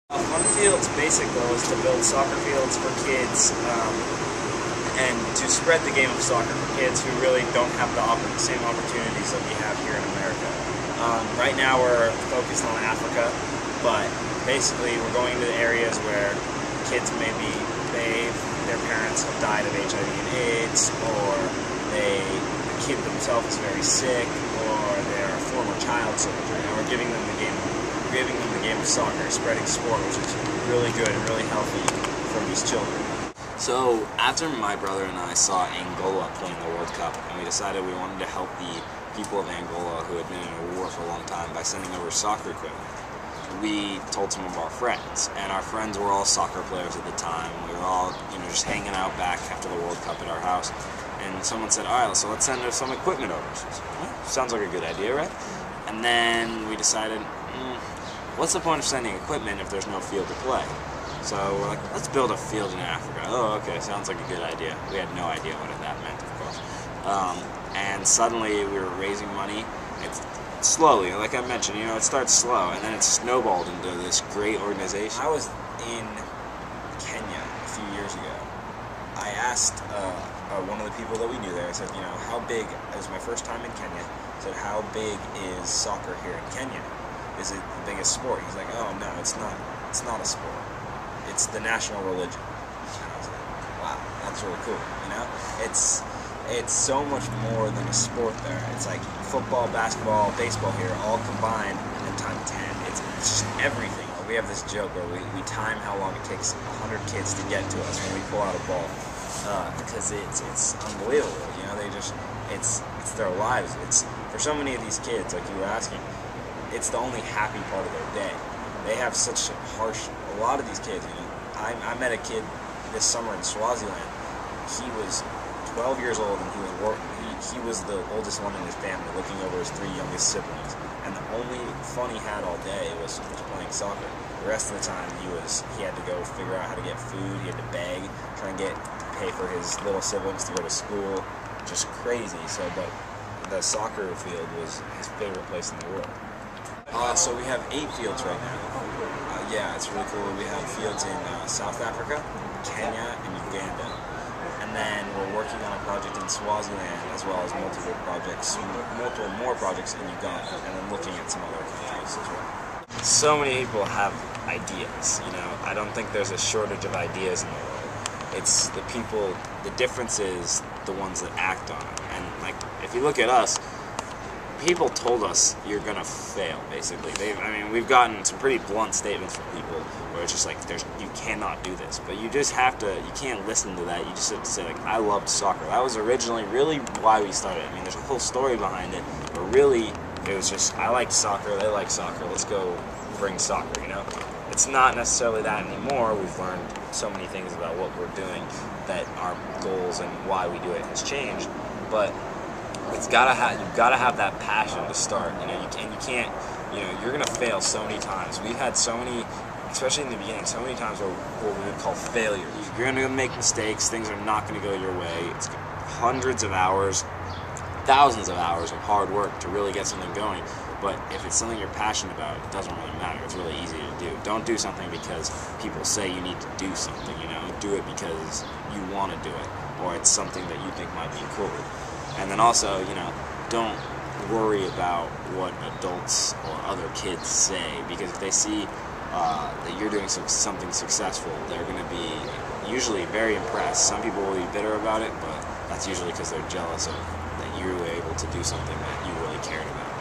Fun Field's basic goal is to build soccer fields for kids and to spread the game of soccer for kids who really don't have the same opportunities that we have here in America. Right now we're focused on Africa, but basically we're going into the areas where kids maybe their parents have died of HIV and AIDS, or the kid themselves is very sick, or they're a former child soldier, and we're giving them the game of soccer, spreading sport, which is really good and really healthy for these children. So after my brother and I saw Angola playing the World Cup, and we decided we wanted to help the people of Angola who had been in a war for a long time by sending over soccer equipment. We told some of our friends, and our friends were all soccer players at the time. We were all, just hanging out back after the World Cup at our house, and someone said, "All right, so let's send some equipment over." So, well, sounds like a good idea, right? And then we decided, what's the point of sending equipment if there's no field to play? So we're like, let's build a field in Africa. Oh, okay, sounds like a good idea. We had no idea what that meant, of course. And suddenly we were raising money. It's slowly, like I mentioned, it starts slow, and then it snowballed into this great organization. I was in Kenya a few years ago. I asked one of the people that we knew there, I said, how big, it was my first time in Kenya, I said, how big is soccer here in Kenya? Is it the biggest sport? He's like, oh no, it's not a sport. It's the national religion. And I was like, wow, that's really cool, It's so much more than a sport there. It's like football, basketball, baseball here, all combined, and then time 10. It's just everything. We have this joke where we time how long it takes 100 kids to get to us when we pull out a ball. Because it's unbelievable, it's their lives. It's, for so many of these kids, like you were asking, it's the only happy part of their day. They have such a lot of these kids, I met a kid this summer in Swaziland. He was 12 years old, and he was the oldest one in his family, looking over his 3 youngest siblings. And the only fun he had all day was playing soccer. The rest of the time, he had to go figure out how to get food. He had to beg, try and pay for his little siblings to go to school. Just crazy. But the soccer field was his favorite place in the world. So we have 8 fields right now. Yeah, it's really cool. We have fields in South Africa, Kenya, and Uganda. And then we're working on a project in Swaziland, as well as multiple more projects in Uganda, and then looking at some other countries as well. So many people have ideas, I don't think there's a shortage of ideas in the world. It's the people, the difference is the ones that act on it. And if you look at us, people told us you're gonna fail, basically. We've gotten some pretty blunt statements from people where it's just like, you cannot do this. But you just have to, you can't listen to that. You just have to say, I loved soccer. That was originally really why we started. There's a whole story behind it, but really, it was just, I liked soccer, they like soccer, let's go bring soccer, It's not necessarily that anymore. We've learned so many things about what we're doing that our goals and why we do it has changed, but you've got to have that passion to start. You can't. You're gonna fail so many times. We've had so many, especially in the beginning, so many times what we would call failures. You're gonna make mistakes. Things are not gonna go your way. It's hundreds of hours, thousands of hours of hard work to really get something going. But if it's something you're passionate about, it doesn't really matter. It's really easy to do. Don't do something because people say you need to do something. Do it because you want to do it, or it's something that you think might be cool. And then also, don't worry about what adults or other kids say, because if they see that you're doing something successful, they're going to be usually very impressed. Some people will be bitter about it, but that's usually because they're jealous of that you were able to do something that you really cared about.